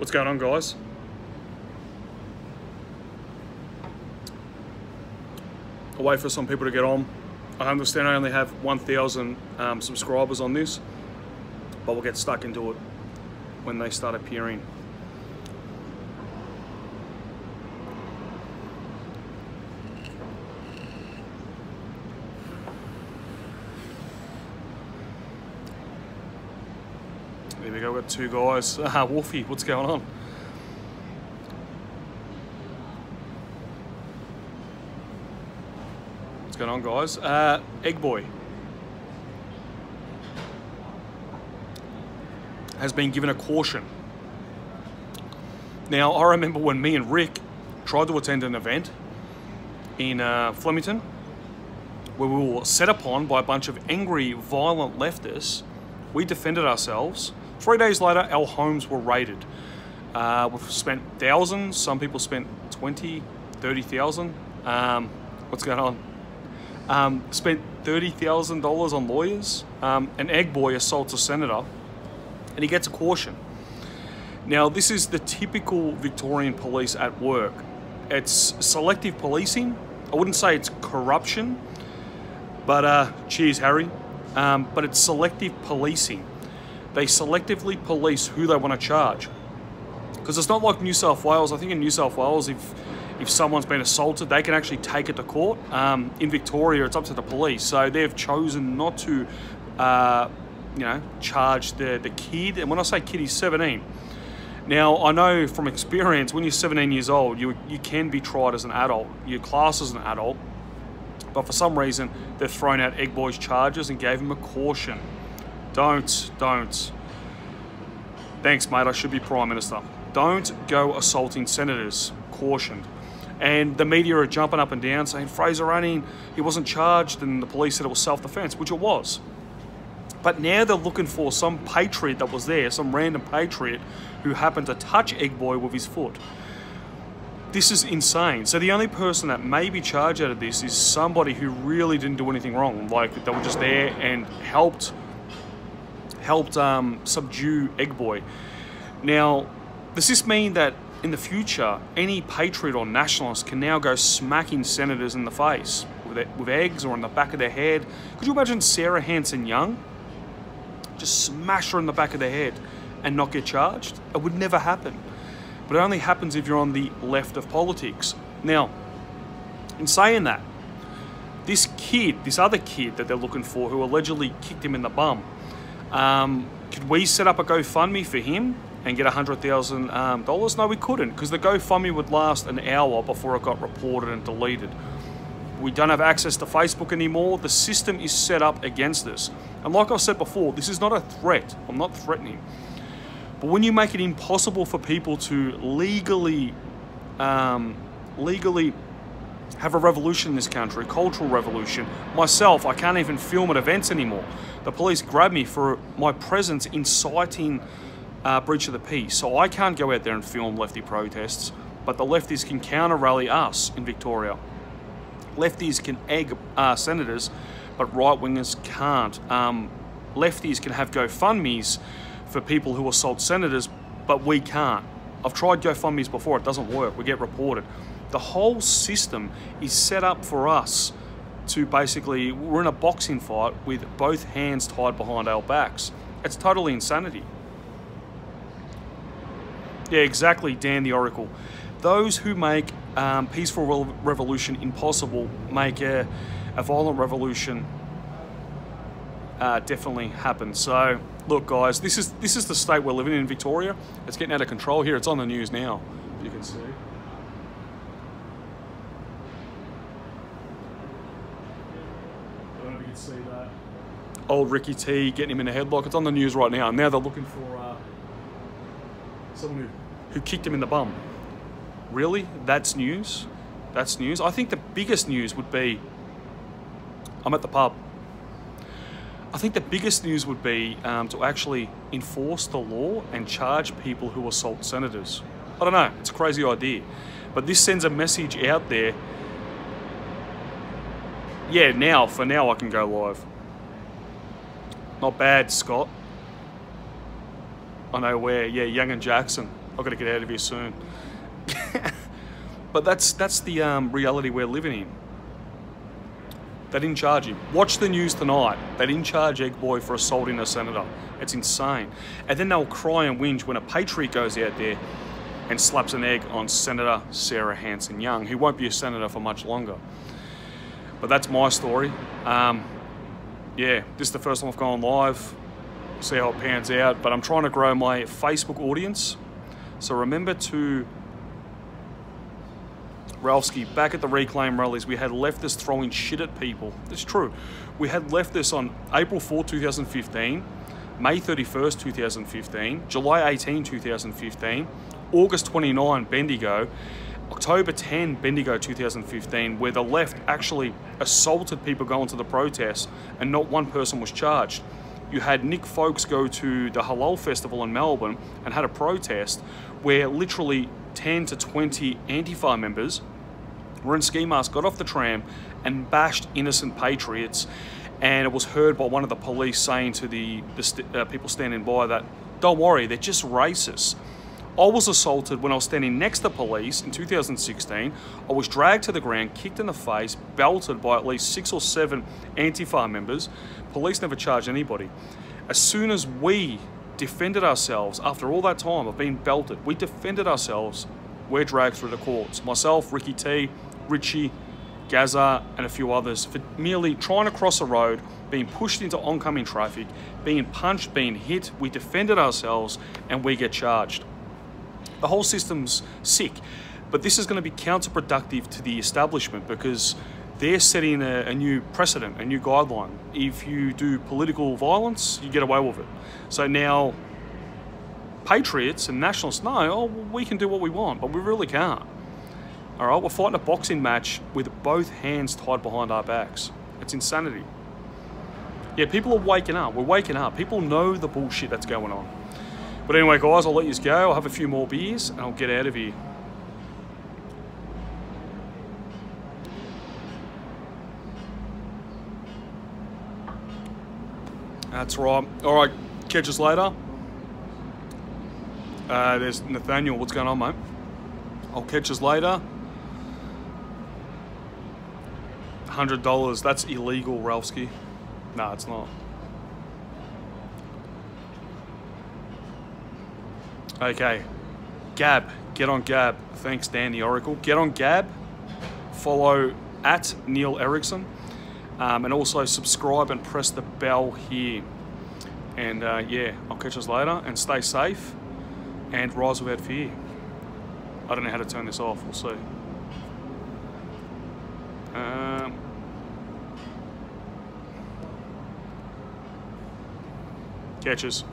What's going on, guys? I'll wait for some people to get on. I understand I only have 1,000 subscribers on this, but we'll get stuck into it when they start appearing. There we go, we've got two guys. Wolfie, what's going on? What's going on, guys? Egg Boy has been given a caution. Now, I remember when me and Rick tried to attend an event in Flemington, where we were set upon by a bunch of angry, violent leftists. We defended ourselves. 3 days later, our homes were raided. We've spent thousands. Some people spent 20, 30,000. What's going on? Spent $30,000 on lawyers. An Egg Boy assaults a senator, and he gets a caution. Now, this is the typical Victorian police at work. It's selective policing. I wouldn't say it's corruption, but cheers, Harry. But it's selective policing. They selectively police who they want to charge. Because it's not like New South Wales. I think in New South Wales, if someone's been assaulted, they can actually take it to court. In Victoria, it's up to the police. So they've chosen not to, charge the kid. And when I say kid, he's 17. Now, I know from experience, when you're 17 years old, you can be tried as an adult. You're classed as an adult. But for some reason, they've thrown out Egg Boy's charges and gave him a caution. Don't. Thanks, mate, I should be Prime Minister. Don't go assaulting senators. Cautioned. And the media are jumping up and down saying, Fraser Anning, he wasn't charged, and the police said it was self-defense, which it was. But now they're looking for some patriot that was there, some random patriot who happened to touch Egg Boy with his foot. This is insane. So the only person that may be charged out of this is somebody who really didn't do anything wrong. Like, they were just there and helped subdue Egg Boy. Now, does this mean that in the future, any patriot or nationalist can now go smacking senators in the face with eggs or on the back of their head? Could you imagine Sarah Hanson-Young just smash her in the back of the head and not get charged? It would never happen. But it only happens if you're on the left of politics. Now, in saying that, this other kid that they're looking for who allegedly kicked him in the bum, could we set up a GoFundMe for him and get $100,000? No, we couldn't, because the GoFundMe would last an hour before it got reported and deleted. We don't have access to Facebook anymore. The system is set up against us. And like I said before, this is not a threat. I'm not threatening. But when you make it impossible for people to legally have a revolution in this country, a cultural revolution, myself, I can't even film at events anymore. The police grab me for my presence inciting breach of the peace. So I can't go out there and film lefty protests, but the lefties can counter-rally us in Victoria. Lefties can egg senators, but right-wingers can't. Lefties can have GoFundMes for people who assault senators, but we can't. I've tried GoFundMes before, it doesn't work, we get reported. The whole system is set up for us to basically, we're in a boxing fight with both hands tied behind our backs. It's totally insanity. Yeah, exactly, Dan the Oracle. Those who make peaceful revolution impossible make a violent revolution definitely happen. So, look, guys, this is the state we're living in Victoria. It's getting out of control here. It's on the news now, you can see. I don't know if you can see that. Old Ricky T getting him in a headlock. It's on the news right now. And now they're looking for someone who kicked him in the bum. Really? That's news? That's news? I think the biggest news would be, I'm at the pub. I think the biggest news would be to actually enforce the law and charge people who assault senators. I don't know, it's a crazy idea. But this sends a message out there. Yeah, for now I can go live. Not bad, Scott. I know where, yeah, Young and Jackson. I've got to get out of here soon. But that's the reality we're living in. They didn't charge him. Watch the news tonight. They didn't charge Egg Boy for assaulting a senator. It's insane. And then they'll cry and whinge when a patriot goes out there and slaps an egg on Senator Sarah Hanson-Young, who won't be a senator for much longer. But that's my story. Yeah, this is the first time I've gone live. See how it pans out. But I'm trying to grow my Facebook audience. So remember to... Ralski, back at the Reclaim rallies, we had leftists throwing shit at people. It's true. We had leftists on April 4, 2015, May 31st, 2015, July 18, 2015, August 29, Bendigo, October 10, Bendigo 2015, where the left actually assaulted people going to the protest and not one person was charged. You had Nick Folkes go to the Halal Festival in Melbourne and had a protest where literally 10 to 20 Antifa members were in ski masks, got off the tram and bashed innocent patriots, and it was heard by one of the police saying to the people standing by that, don't worry, they're just racist. I was assaulted when I was standing next to police in 2016. I was dragged to the ground, kicked in the face, belted by at least 6 or 7 Antifa members. Police never charged anybody. As soon as we defended ourselves, after all that time of being belted, we defended ourselves, we're dragged through the courts. Myself, Ricky T, Richie, Gaza, and a few others for merely trying to cross a road, being pushed into oncoming traffic, being punched, being hit. We defended ourselves and we get charged. The whole system's sick, but this is going to be counterproductive to the establishment because they're setting a new precedent, a new guideline. If you do political violence, you get away with it. So now patriots and nationalists know, oh, we can do what we want, but we really can't. All right, we're fighting a boxing match with both hands tied behind our backs. It's insanity. Yeah, people are waking up. We're waking up. People know the bullshit that's going on. But anyway, guys, I'll let you go. I'll have a few more beers and I'll get out of here. That's right. All right, catch us later. There's Nathaniel. What's going on, mate? I'll catch us later. $100. That's illegal, Ralski. No, it's not. Okay. Gab. Get on Gab. Thanks, Dan the Oracle. Get on Gab. Follow at Neil Erickson. And also subscribe and press the bell here. And yeah, I'll catch us later. And stay safe. And rise without fear. I don't know how to turn this off. We'll see. Catches.